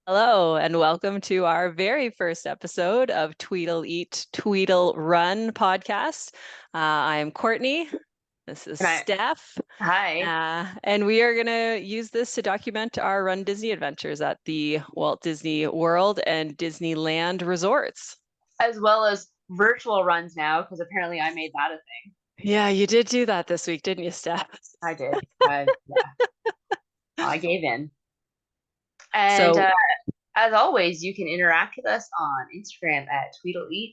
Hello, and welcome to our very first episode of Tweedle Eat, Tweedle Run podcast. I am Courtney. This is And I, Steph. hi, And we are going to use this to document our Run Disney adventures at the Walt Disney World and Disneyland resorts. as well as virtual runs now, because apparently I made that a thing. Yeah, you did do that this week, didn't you, Steph? I did. Yeah, I gave in. And So as always, you can interact with us on Instagram at TweedleEat,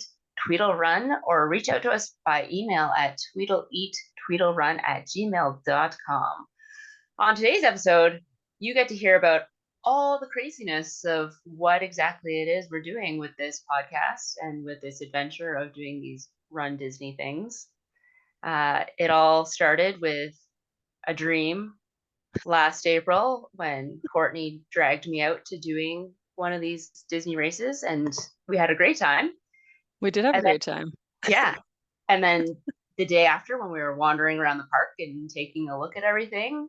TweedleRun, or reach out to us by email at tweedleeattweedlerun@gmail.com. On today's episode, you get to hear about all the craziness of what exactly it is we're doing with this podcast and with this adventure of doing these Run Disney things. It all started with a dream last April when Courtney dragged me out to doing one of these Disney races, and we had a great time. we did have a And then, great time. yeah. And then the day after, when we were wandering around the park and taking a look at everything,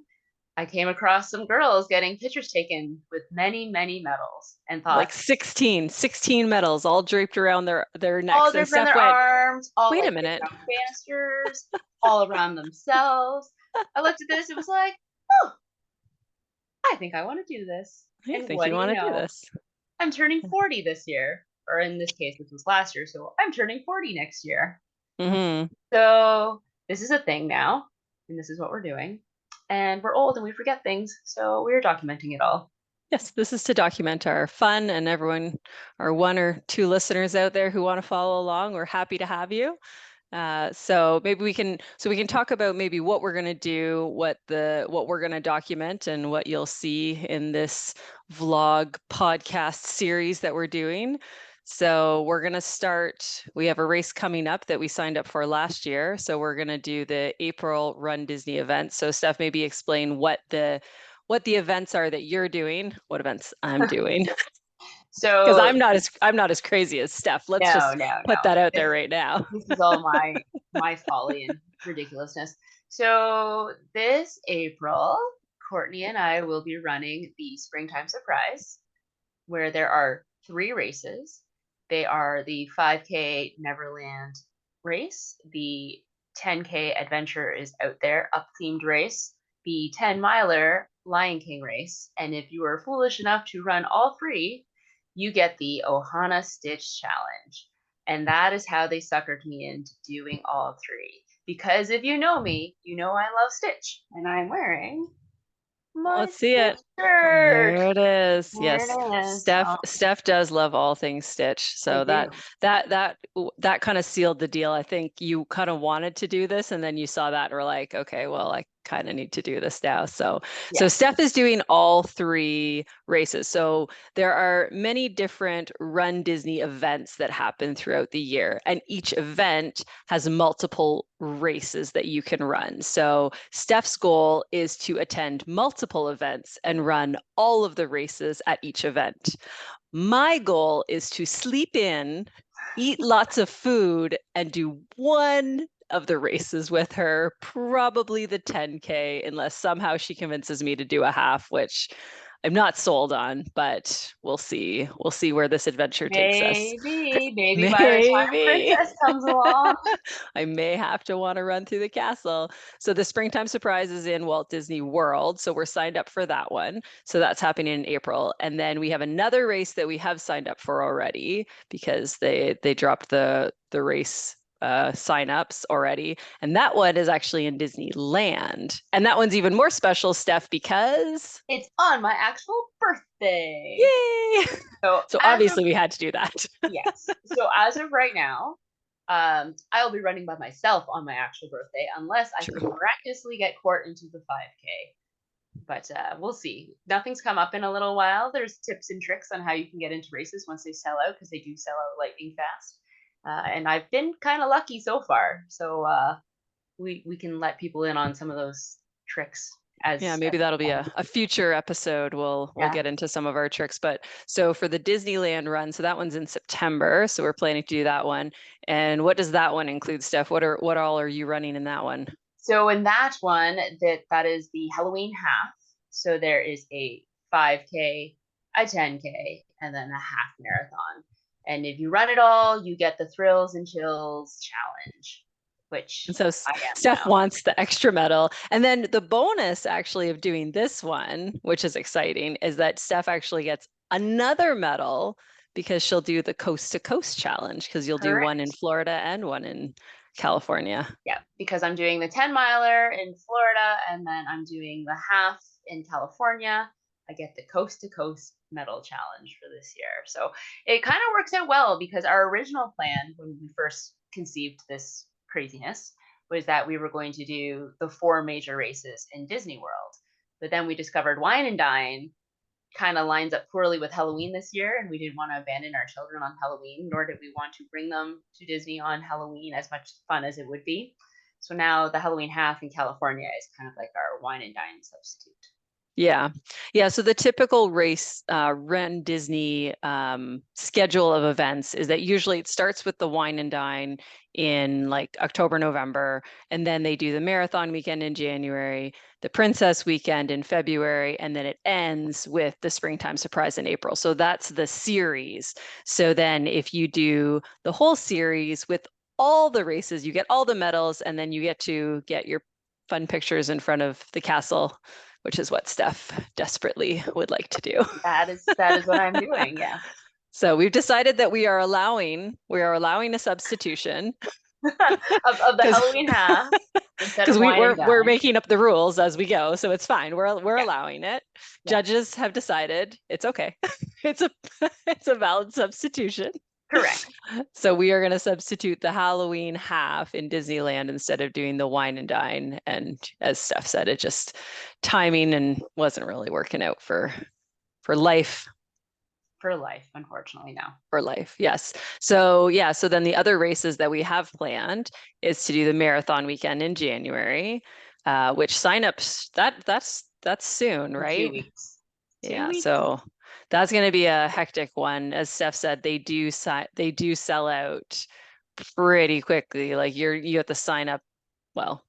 I came across some girls getting pictures taken with many, many medals and Like thought, 16 medals all draped around their all necks, and different Steph their went, arms, all wait a like minute. different banisters, all around themselves. I looked at this, it was like, oh, I think I want to do this. I And think what you do you want to do know? this. I'm turning 40 this year, or in this case, this was last year, so I'm turning 40 next year. Hmm. So this is a thing now, and this is what we're doing. And we're old and we forget things, so we're documenting it all. Yes, this is to document our fun, and everyone, our one or two listeners out there who want to follow along, we're happy to have you. So maybe we can talk about maybe what we're going to do, what we're going to document, and what you'll see in this vlog podcast series that we're doing. So we're going to start, we have a race coming up that we signed up for last year. So we're going to do the April Run Disney event. So Steph, maybe explain what the events are that you're doing, what events I'm doing. Because So I'm not as crazy as Steph. Let's no, just no, put no. that out there right now. This is all my folly and ridiculousness. So this April, Courtney and I will be running the Springtime Surprise, where there are three races. They are the 5K Neverland race, the 10K Adventure is Out There up themed race, the 10 miler Lion King race, and if you are foolish enough to run all three, you get the Ohana Stitch Challenge. And that is how they suckered me into doing all three. Because if you know me, you know I love Stitch, and I'm wearing my Let's see it. Stitch shirt. There it is. There Yes. it is. Steph does love all things Stitch. I So that do. that that that kind of sealed the deal. I think you kind of wanted to do this, and then you saw that and were like, okay, well, I kind of need to do this now. So Yes. Steph is doing all three races. So there are many different Run Disney events that happen throughout the year, and each event has multiple races that you can run. So Steph's goal is to attend multiple events and run all of the races at each event. My goal is to sleep in, eat lots of food, and do one of the races with her, probably the 10K, unless somehow she convinces me to do a half, which I'm not sold on, but we'll see. We'll see where this adventure takes us. Maybe by the time Maybe. Princess comes along. I may have to want to run through the castle. So the Springtime Surprise is in Walt Disney World. So we're signed up for that one. So that's happening in April. And then we have another race that we have signed up for already because they dropped the race signups already. And that one is actually in Disneyland. And that one's even more special, Steph, because It's on my actual birthday. yay! So So as of obviously we had to do that. yes. So as of right now, I'll be running by myself on my actual birthday unless I can True. miraculously get Court into the 5K. But we'll see. Nothing's come up in a little while. There's tips and tricks on how you can get into races once they sell out because they do sell out lightning fast. And I've been kind of lucky so far. So we can let people in on some of those tricks Yeah, as maybe that'll be a future episode. We'll yeah. get into some of our tricks. But so for the Disneyland run, so that one's in September. So we're planning to do that one. And what does that one include, Steph? What all are you running in that one? So in that one, that is the Halloween half. So there is a 5K, a 10K, and then a half marathon. And if you run it all, you get the Thrills and Chills challenge, which And so I am Steph now. wants the extra medal. And then the bonus actually of doing this one, which is exciting, is that Steph actually gets another medal because she'll do the coast to coast challenge because you'll do one in Correct. Florida and one in California. Yeah, because I'm doing the 10 miler in Florida and then I'm doing the half in California. I get the coast to coast medal challenge for this year. So it kind of works out well because our original plan when we first conceived this craziness was that we were going to do the 4 major races in Disney World. But then we discovered Wine and Dine kind of lines up poorly with Halloween this year, and we didn't want to abandon our children on Halloween, nor did we want to bring them to Disney on Halloween, as much fun as it would be. So now the Halloween half in California is kind of like our Wine and Dine substitute. Yeah. Yeah. So the typical race, Ren Disney schedule of events is that usually it starts with the Wine and Dine in like October, November, and then they do the marathon weekend in January, the Princess weekend in February, and then it ends with the Springtime Surprise in April. So that's the series. So then if you do the whole series with all the races, you get all the medals, and then you get to get your fun pictures in front of the castle, which is what Steph desperately would like to do. That is what I'm doing. Yeah. So we've decided that we are allowing a substitution of the because Halloween half instead of because Wine and we're Dine. making up the rules as we go, so it's fine. We're Yeah. allowing it. Yeah. Judges have decided it's okay. It's a it's a valid substitution. Correct. So we are going to substitute the Halloween half in Disneyland instead of doing the Wine and Dine. And as Steph said, it just timing and wasn't really working out for life. For life, unfortunately, now. For life, yes. So yeah, so then the other races that we have planned is to do the marathon weekend in January, which signups that's soon, In 2 right? weeks. 2 Yeah, weeks. so that's going to be a hectic one. As Steph said, they do sell out pretty quickly. Like you have to sign up, well,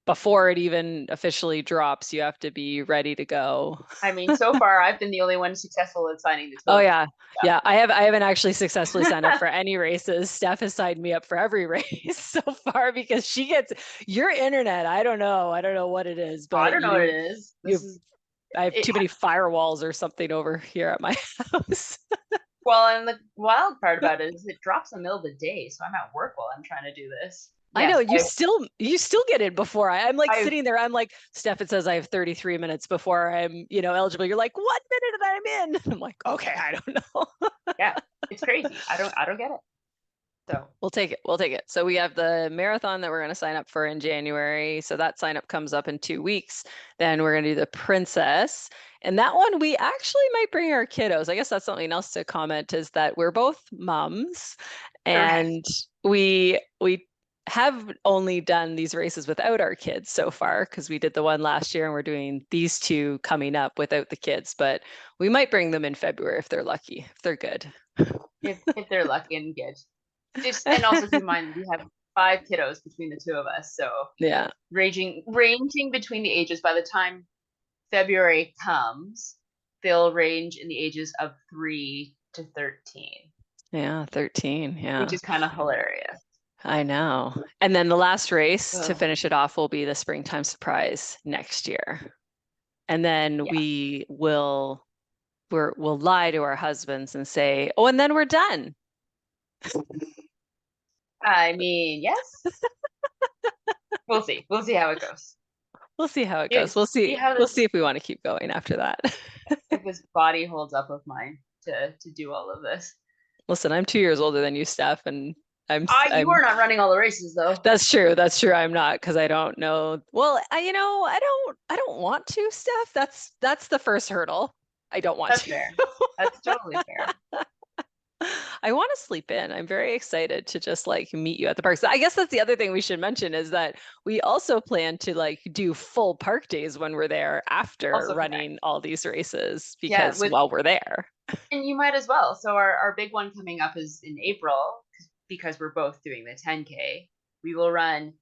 before it even officially drops, you have to be ready to go. I mean, so far I've been the only one successful at signing the Oh token. yeah. Yeah, I haven't actually successfully signed up for any races. Steph has signed me up for every race so far because she gets your internet. I don't know. I don't know what it is, I but don't know what it is. you This is I have it. too many firewalls or something over here at my house. Well, and the wild part about it is it drops in the middle of the day, so I'm at work while I'm trying to do this. I know Yes, you still get in before I'm like I've sitting there. I'm like, Steph, it says I have 33 minutes before I'm, eligible. You're like, what minute I'm in? I'm like, okay, I don't know. yeah, it's crazy. I don't get it. So We'll take it. We'll take it. So we have the marathon that we're going to sign up for in January. So that sign up comes up in 2 weeks. Then we're going to do the Princess. And that one we actually might bring our kiddos. I guess that's something else to comment is that we're both moms correct. and we have only done these races without our kids so far because we did the one last year and we're doing these two coming up without the kids, but we might bring them in February if they're lucky, if they're good. If they're lucky and good. Just and also keep in mind we have 5 kiddos between the two of us, so Yeah. ranging between the ages. By the time February comes, they'll range in the ages of 3 to 13, Yeah, 13. Yeah. which is kind of hilarious. I know. And then the last race to Ugh. finish it off will be the Springtime Surprise next year. And then Yeah. we'll lie to our husbands and say, "Oh, and then we're done." I mean, yes. We'll see. We'll see how it goes. We'll see how it Yeah, goes. We'll see see. how We'll see this if we want to keep going after that. if this body holds up with mine to do all of this. Listen, I'm 2 years older than you, Steph, and You I'm are not running all the races though. that's true. That's true. I'm not because I don't know. Well, I don't want to, Steph. That's the first hurdle. I don't want That's to. fair. That's totally fair. I want to sleep in. I'm very excited to just like meet you at the park. So I guess that's the other thing we should mention is that we also plan to like do full park days when we're there after Also correct. running all these races Yeah, because while we're there. and you might as well. So our big one coming up is in April because we're both doing the 10K. We will run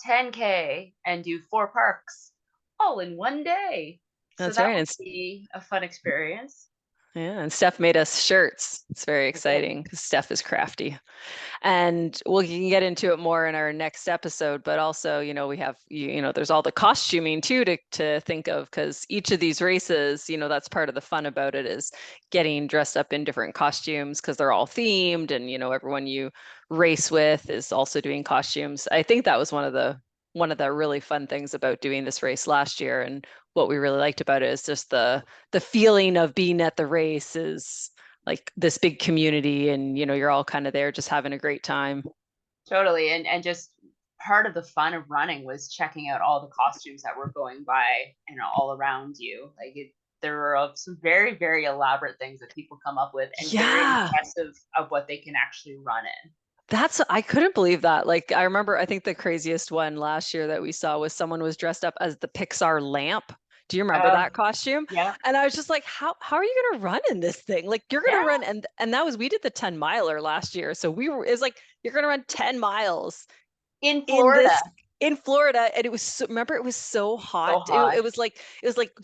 10K and do 4 parks all in one day. So That's that right. would be a fun experience. Yeah, and Steph made us shirts. It's very I did. exciting because Steph is crafty. And we can get into it more in our next episode, but also, we have, there's all the costuming too to think of, because each of these races, that's part of the fun about it, is getting dressed up in different costumes because they're all themed, and everyone you race with is also doing costumes. I think that was one of the really fun things about doing this race last year, and what we really liked about it is just the feeling of being at the race is like this big community, and you're all kind of there just having a great time. Totally. And just part of the fun of running was checking out all the costumes that were going by and all around you. There were some very, very elaborate things that people come up with and very Yeah, impressive of what they can actually run in. I couldn't believe that. Like, I remember, I think the craziest one last year that we saw was someone was dressed up as the Pixar lamp. Do you remember Oh, that costume? yeah. And I was just like, how are you gonna run in this thing? Like, you're Yeah. gonna run, and that was, we did the 10 miler last year. So it's like you're gonna run 10 miles In in Florida. Florida, and remember, it was so So hot. hot. It was like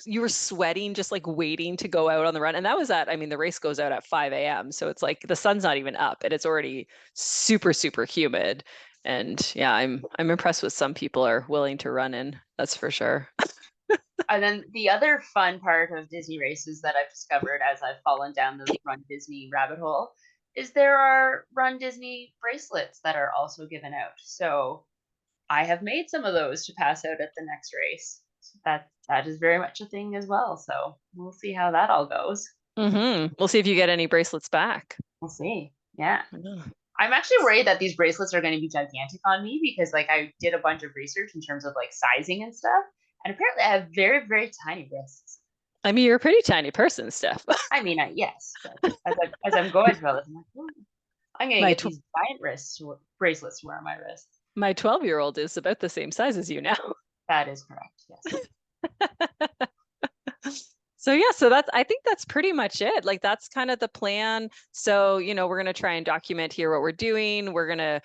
you were sweating just like waiting to go out on the run. And that was I mean, the race goes out at 5 a.m. So it's like the sun's not even up and it's already super, super humid. And yeah, I'm impressed with some people are willing to run in, that's for sure. And then the other fun part of Disney races that I've discovered as I've fallen down the Run Disney rabbit hole is there are Run Disney bracelets that are also given out. So I have made some of those to pass out at the next race. That is very much a thing as well. So we'll see how that all goes. We'll see if you get any bracelets back. We'll see. Yeah. Yeah. I'm actually worried that these bracelets are going to be gigantic on me because I did a bunch of research in terms of sizing and stuff. And apparently I have very, very tiny wrists. I mean, you're a pretty tiny person, Steph. I mean, yes, but as I'm going through all this, I'm like, I'm going to my get tw- these giant bracelets to wear on my wrists. my 12-year-old is about the same size as you now. That is correct. Yes. So yeah, so I think that's pretty much it. Like, that's kind of the plan. So, we're going to try and document here what we're doing. We're going to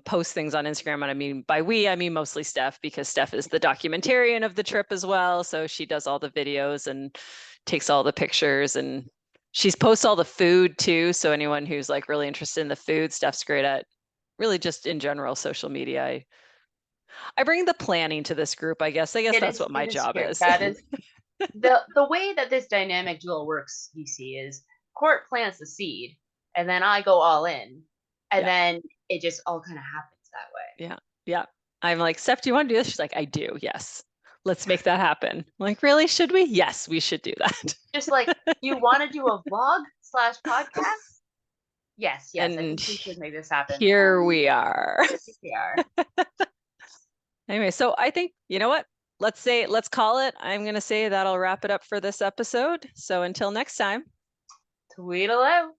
post things on Instagram. And I mean, by we, I mean mostly Steph, because Steph is the documentarian of the trip as well. So she does all the videos and takes all the pictures, and she's posts all the food too. So anyone who's like really interested in the food, Steph's great at really just in general social media. I bring the planning to this group, I guess. That's what my It is job true. is. That is the way that this dynamic duel works, you see, is Court plants the seed, and then I go all in, and Yeah. then it just all kind of happens that way. Yeah. Yeah. I'm like, Steph, do you want to do this? She's like, I do. Yes. Let's make that happen. I'm like, really? Should we? Yes, we should do that. Just like you want to do a vlog/podcast? Yes, I And think we should make this happen. here we are. Here we are. Anyway, so I think, you know what? Let's call it. I'm going to say that'll wrap it up for this episode. So until next time. Tweedle out.